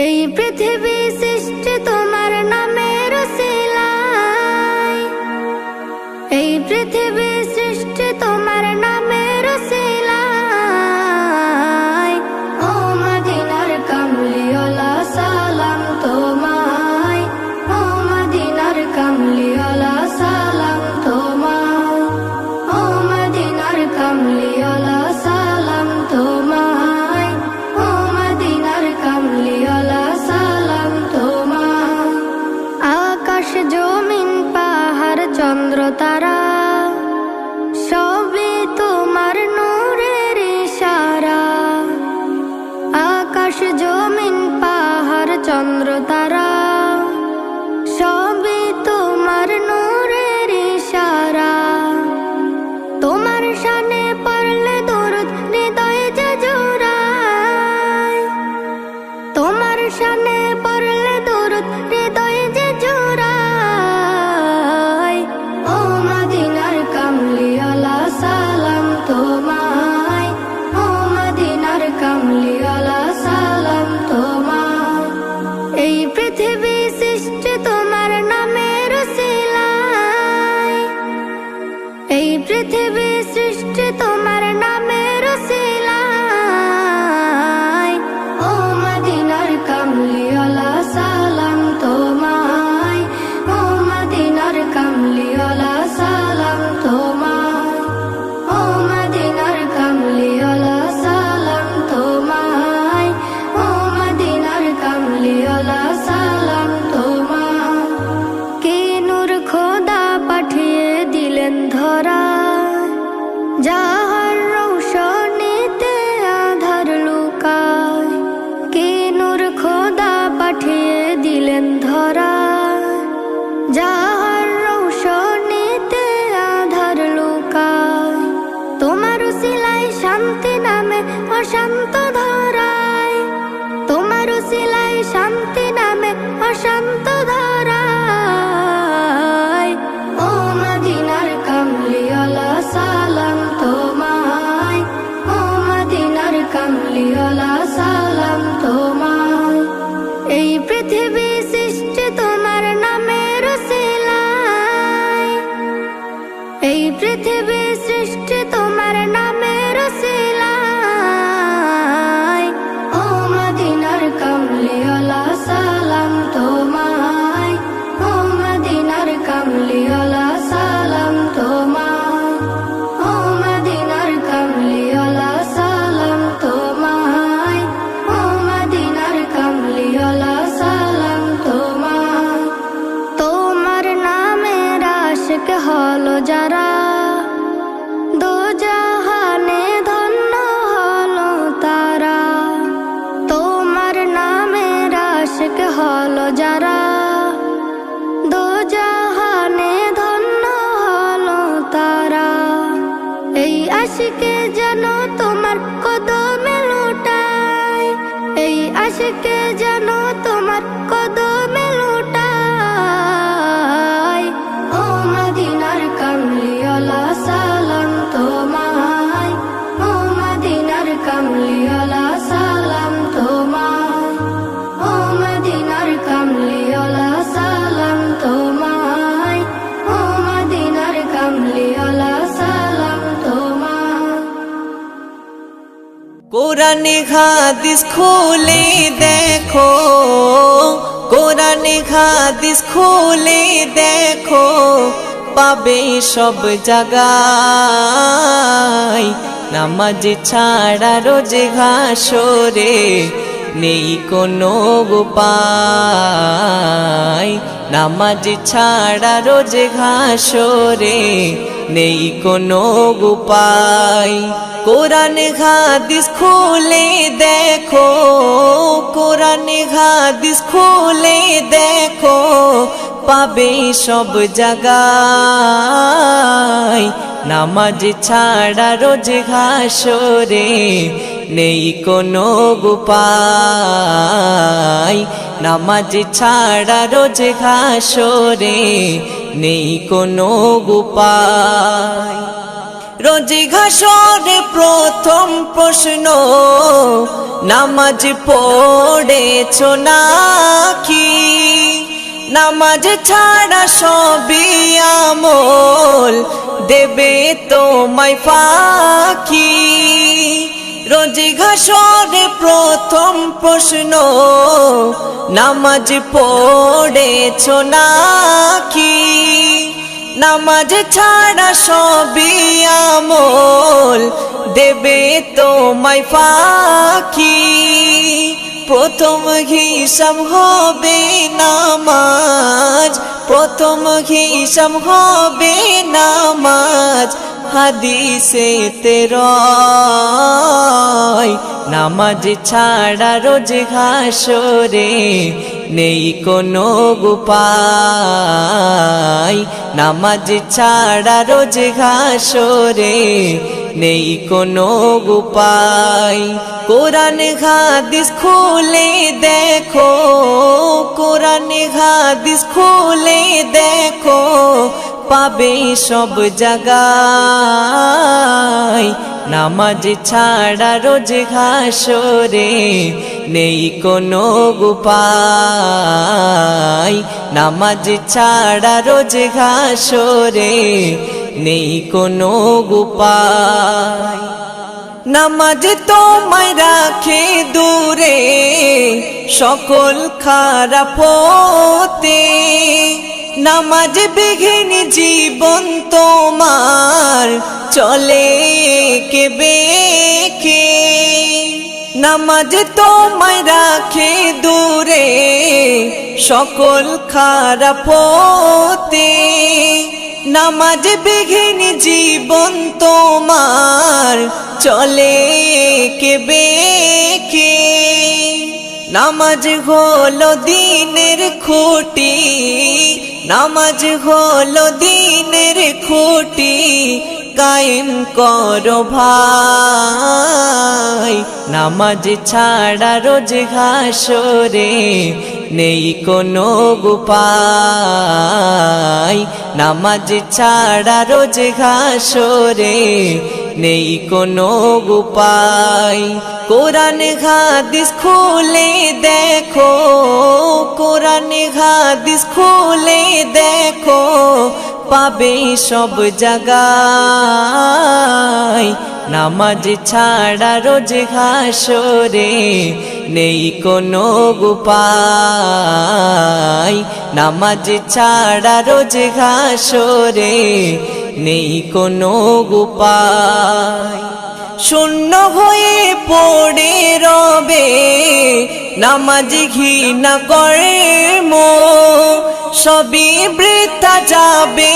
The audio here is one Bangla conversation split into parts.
এই পৃথিবী সৃষ্টি তোমার নামের উসিলায়, এই পৃথিবী সৃষ্টি তোমার নামের উসিলায়। ও মদিনার কামলিওয়ালা সালাম তোমায়, ও মদিনার কামলিওয়ালা সালাম তোমায়, ও মদিনার কামলিওয়ালা সালাম তোমায়, ও মদিনার কামলিওয়ালা সালাম তোমায়। আকাশ জমিন পাহাড় চন্দ্র তারা সবই তোমার নূরের ইশারা। আকাশ জমিন পাহাড় চন্দ্র তারা সবই তোমার নূরের ইশারা। তোমার শানে পড়লে দরুদ হৃদয় যে জোড়ায়, তোমার শানে পড়লে দরুদ হৃদয় যে জোড়ায়। ও মদিনার কামলিওয়ালা সালাম তোমায়, ও মদিনার কামলিওয়ালা সালাম তোমায়। এই পৃথিবী সৃষ্টি তোমার নামের উসিলায়, এই পৃথিবী সৃষ্টি তোমার নামের উসিলায়। ও মদিনার কামলিওয়ালা সালাম তোমায়, ও মদিনার কামলিওয়ালা সালাম তোমায়, ও মদিনার কামলিওয়ালা সালাম তোমায়, ও মদিনার কামলিওয়ালা সালাম তোমায়। কে নূর খোদা পাঠিয়ে দিলেন ধরায়, যাহার রৌশনীতে আধার লুকায়। কে নূর খোদা পাঠিয়ে দিলেন ধরায়, যাহার রৌশনীতে আধার লুকায়। তোমার উসিলায় শান্তি নামে অশান্ত ধরায়, তোমার উসিলায় শান্তি নামে অশান্ত ধরায়। ও মদিনার কামলিওয়ালা সালাম তোমায়, ও মদিনার কামলিওয়ালা সালাম তোমায়। এই পৃথিবী সৃষ্টি তোমার নামের উসিলায়, এই পৃথিবী সৃষ্টি তোমার নামের উসিলায়। ও মদিনার কামলিওয়ালা সালাম তোমায়, ও মদিনার কামলিওয়ালা সালাম তোমায়, ও মদিনার কামলিওয়ালা সালাম তোমায়, ও মদিনার কামলিওয়ালা সালাম তোমায়। তোমার নামের আশিক হলো যারা, দোজাহানে ধন্য হলো তারা। তোমার নামের আশিক হলো যারা, দোজাহানে ধন্য হলো তারা। এই আশিকে যেন তোমার কদমে লুটায়, এই আশিকে যেন তোমার কদমে লুটায়। ও মদিনার কামলিওয়ালা সালাম তোমায়, ও মদিনার কামলিওয়ালা সালাম তোমায়, ও মদিনার কামলিওয়ালা সালাম তোমায়, ও মদিনার কামলিওয়ালা সালাম তোমায়। কোরআনে হাদিস খুলে দেখো, কোরআনে হাদিস খুলে দেখো, পাবে সব জায়গায়। নামাজ ছাড়া রোজে হাসরে নেই কোনো উপায়, নামাজ ছাড়া রোজে হাসরে নেই কোনো উপায়। কোরআনে হাদিস খুলে দেখো, কোরআনে হাদিস খুলে দেখো, পাবে সব জায়গায়। নামাজ ছাড়া রোজ হাসরে নেই কোনো উপায়, নামাজ ছাড়া রোজ হাসরে নেই কোনো উপায়। রোজে ঘাসরে প্রথম প্রশ্ন, নামাজ পড়েছো নাকি? নামাজ ছাড়া সবই আমল দেবে তোমায় ফাঁকি। রোজে ঘাসরে প্রথম প্রশ্ন, নামাজ পড়েছো নাকি? নামাজ ছাড়া সবই আমল দেবে তোমায় ফাঁকি। প্রথম হিসাব হবে নামাজ, প্রথম হিসাব হবে নামাজ। হাদিসেতে রয় নামাজ ছাড়া রোজ ঘাসরে নেই কোনো উপায়। নামাজ ছাড়া রোজ ঘাসরে নেই কোনো উপায়। কোরআন হাদিস খুলে দেখো, কোরআন হাদিস খুলে দেখো, পাবে সব জায়গায়। নামাজ ছাড়া রোজ ঘাসরে নেই কোনো উপায়। নামাজ ছাড়া রোজ ঘাসরে নেই কোনো উপায়। নামাজ তোমায় রাখে দূরে সকল খারাপ হতে। নামাজ বিঘিন জীবন তোমার চলে কে বেকে। নামাজ তোমায় রাখে দূরে সকল খারাপ হতে। নামাজ বিঘিন জীবন তোমার চলে কে বেকে। নামাজ হলো দিনের খুঁটি, নামাজ হলো দিনের খুঁটি। কায়েম করো ভাই, নামাজ ছাড়া রোজ ঘাসরে নেই কোনো উপায়। নামাজ ছাড়া রোজ ঘাসরে নেই কোনো উপায়। কোরআন হাদিস খুলে দেখো, কোরআন হাদিস খুলে দেখো, পাবে সব জায়গায়। নামাজ ছাড়া রোজ ঘাসরে নেই কোনো উপায়। নামাজ ছাড়া রোজ ঘাসরে নেই কোনো উপায়। শূন্য হয়ে পড়ে রবে নামাজ ঘৃণা কর্ম, সবই বৃথা যাবে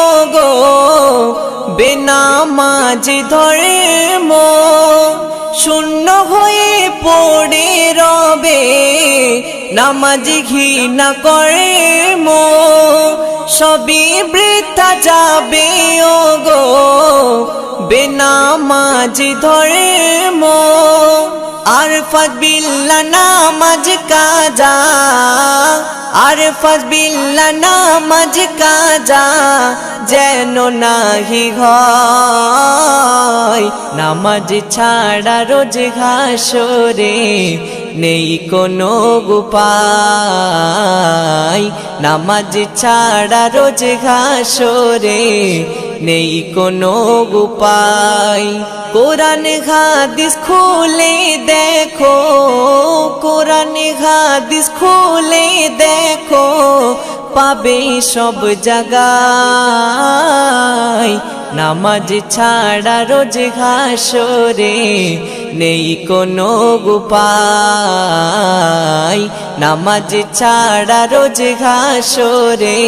ওগো বেনামাজ ধর্ম। শূন্য হয়ে পড়ে রবে নামাজ ঘৃণা কর্ম, সবই বৃথা যাবে ওগো বেনামাজ ধর্ম। আরফাত বিল্লাহ নামাজ কাজা, আরফাত বিল্লাহ নামাজ কাজা যেন নাহি হয়। নামাজ ছাড়া রোজ ঘাসরে নেই কোনো উপায়। নামাজ ছাড়া রোজ ঘাসরে নেই কোনো উপায়। কোরআন হাদিস খুলে দেখো, কোরআন হাদিস খুলে দেখো, পাবে সব জায়গায়। নামাজ ছাড়া রোজ ঘাসরে নেই কোনো উপায়। নামাজ ছাড়া রোজ ঘাসরে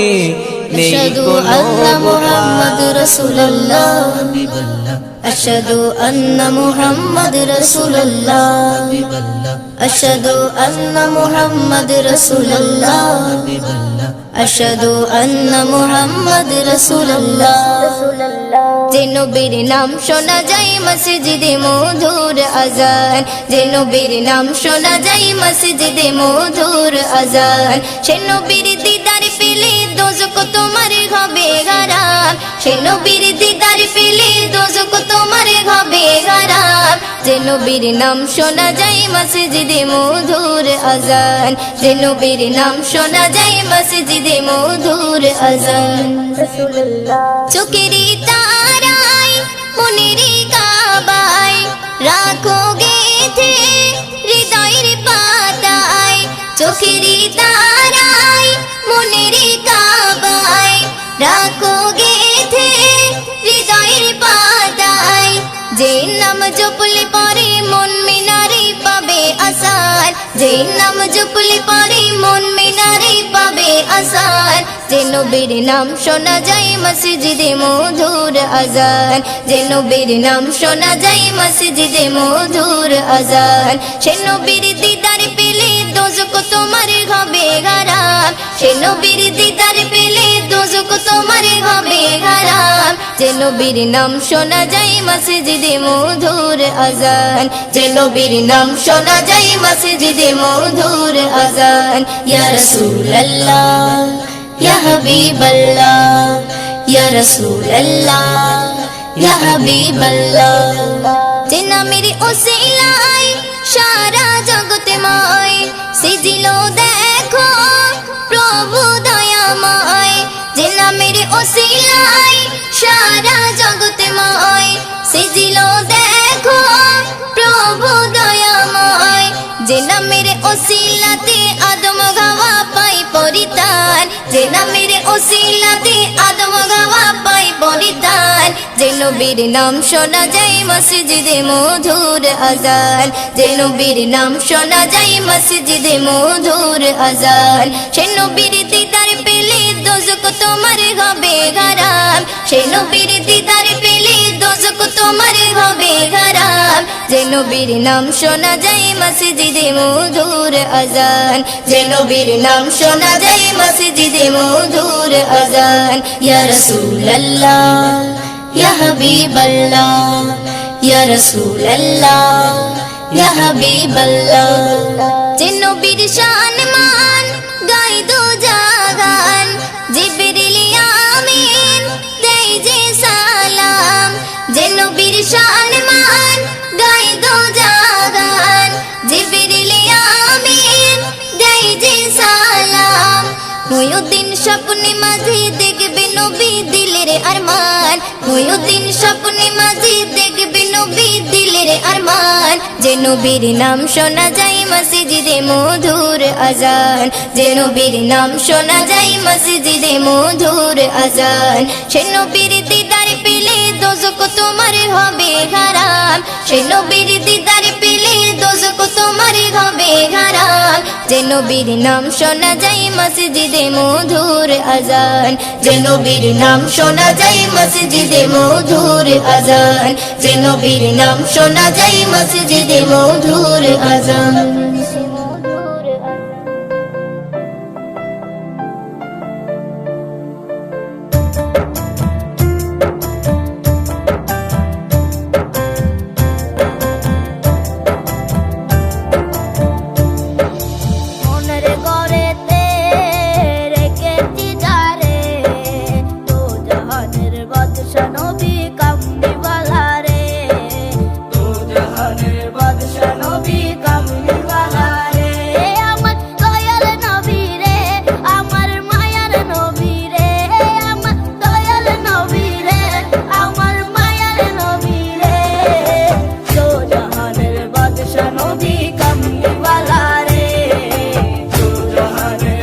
নেই কোনো উপায়। أشهد أن محمد رسول الله أشهد أن محمد رسول الله أشهد أن محمد رسول الله যে নবীর নাম শোনা যায় মসজিদে মধুর আজান, যে নবীর নাম শোনা যায় মসজিদে মধুর আজান। সে নবীর দিদার পেলে দোজখ তোমার হবে হারাম। হারাম সে নবীর দিদার পেলে দোজখ তোমার হবে হারাম যে নবীর নাম শোনা যায় মসজিদে মধুর আজান যে নবীর নাম শোনা যায় মসজিদে মধুর আজান চোখেরই তারায় মনেরই কাবায় রাখো গেথে হৃদয়ের পাতায় চোখেরই তারায় মনেরই কাবায় রাখো গেথে হৃদয়ের পাতায় যে নাম জপলে পরে মন মিনারে পাবে আসার যে নাম জপলে পরে মন মিনারে পাবে আসার যে নবীর নাম শোনা যায় মসজিদে মধুর আজান যে নবীর নাম শোনা যায় মসজিদে মধুর আজান সে নবীর দিদার পেলে দোজখ তোমার হবে হারাম সে নবীর দিদার পেলে দোজখ তোমার হবে হারাম যে নবীর নাম শোনা যায় মসজিদে মধুর আজান যে নবীর নাম শোনা যায় মসজিদে মধুর আজান ইয়া রাসূলুল্লাহ ইয়া হাবিবাল্লাহ ইয়া রাসূলুল্লাহ ইয়া হাবিবাল্লাহ যে নামের ওসিলায় সারা জগৎময় সিজিল দেখো প্রভু দয়াময় যে নামের ওসিলায় সারা জগৎময় সিজিল দেখো প্রভু দয়াময় যে নামের ওসিলাতে আদম গাওয়া পাই পরিতান যে নামের ওসিলাতে আদম গাওয়া পাই পরিতান যে নবীর নাম শোনা যায় মসজিদে মধুর আজান যে নবীর নাম শোনা যায় মসজিদে মধুর আজান সে নবীর দিদার পেলে দোজখ তোমার হবে হারাম সে নবীর দিদার পেলে দোজখ তোমার হবে হারাম যে নবীর নাম শোনা যায় মসজিদে মধুর আজান যে নবীর নাম শোনা যায় মসজিদে মধুর আজান ইয়া রাসূলুল্লাহ ইয়া হাবিবাল্লাহ ইয়া রাসূলুল্লাহ ইয়া হাবিবাল্লাহ যে নবীর শান মান গাই দো জাগান জিবরিল আমিন দেই যে সালাম যে নবীর শান মান গাই দো জাগান জিবরিল আমিন দেই যে সালাম মুয়ুদ্দিন স্বপ্নে মাঝে দেখবে নবী দিলের আরমান মুয়ুদ্দিন স্বপ্নে মাঝে দেখবে নবী দিলের আরমান যে নবীর নাম শোনা যায় মসজিদে মধুর আজান যে নবীর নাম শোনা যায় মসজিদে মধুর আজান সে নবীর দিদার পেলে দোজখ তোমার হবে হারাম সে নবীর দিদার পেলে দোজখ তোমার হবে হারাম যে নবীর নাম শোনা যায় মসজিদে মধুর আজান যে নবীর নাম শোনা যায় মসজিদে মধুর আজান যে নবীর নাম শোনা যায় মসজিদে মধুর আজান নবী কামলিওয়ালা রে, দু জাহানের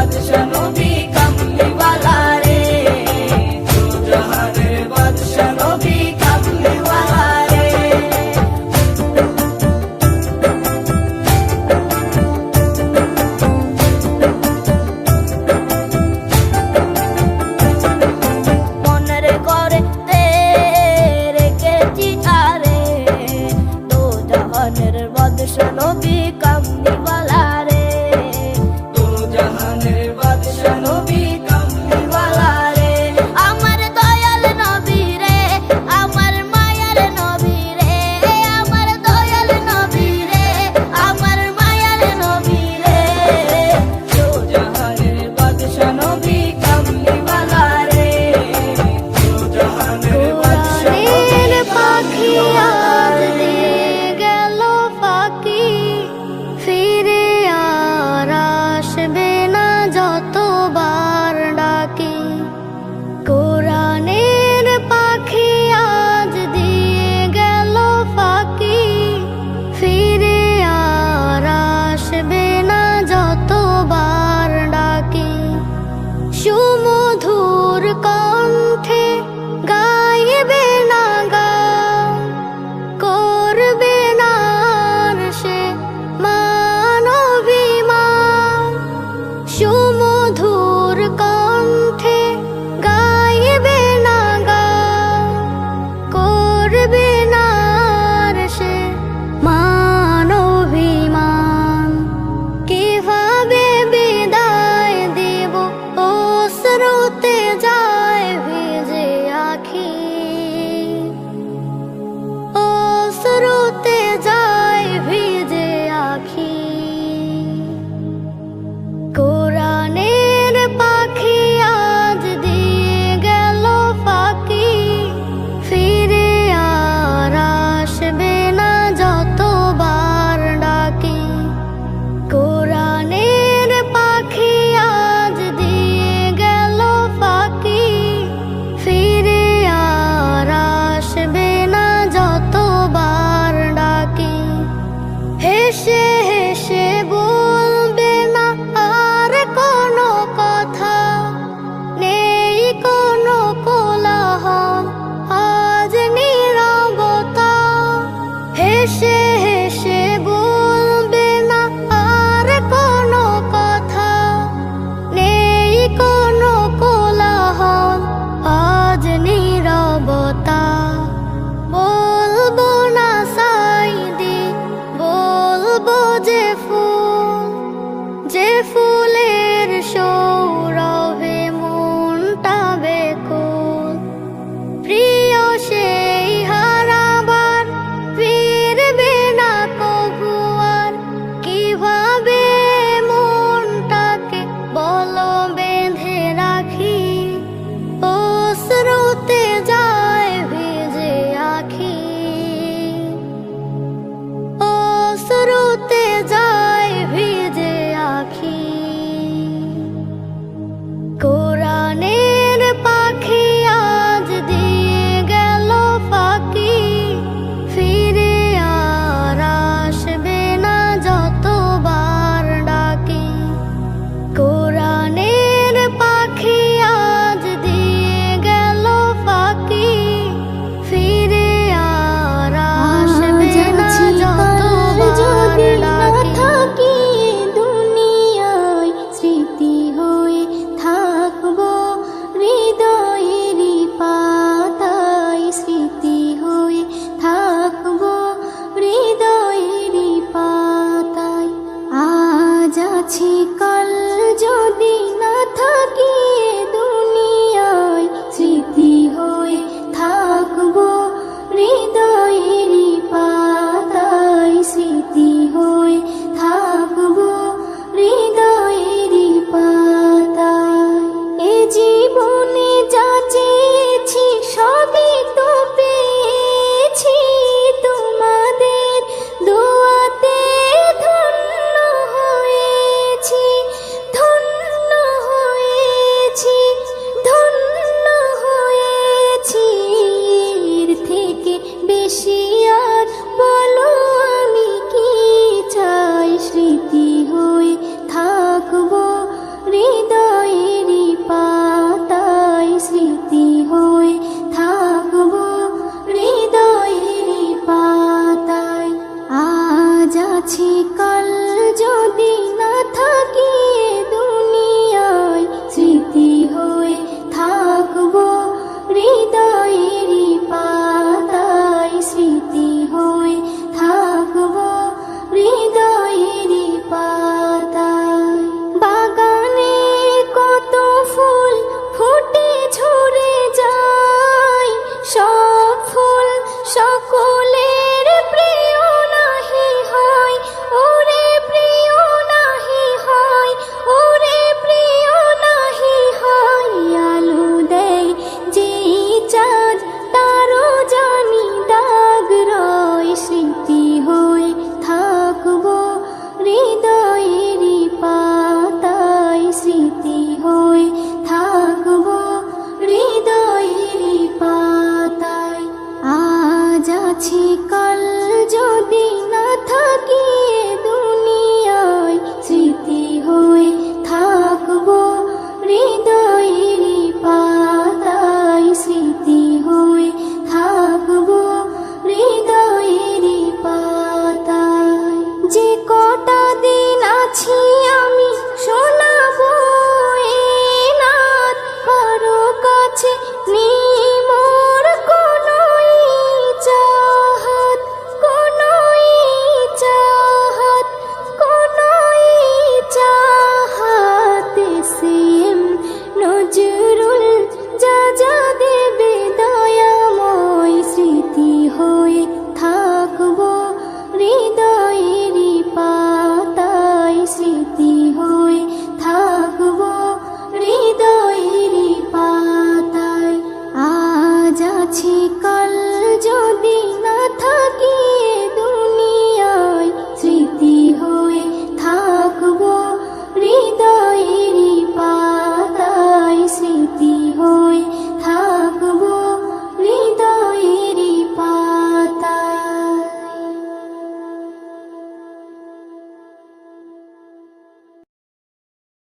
বাদশা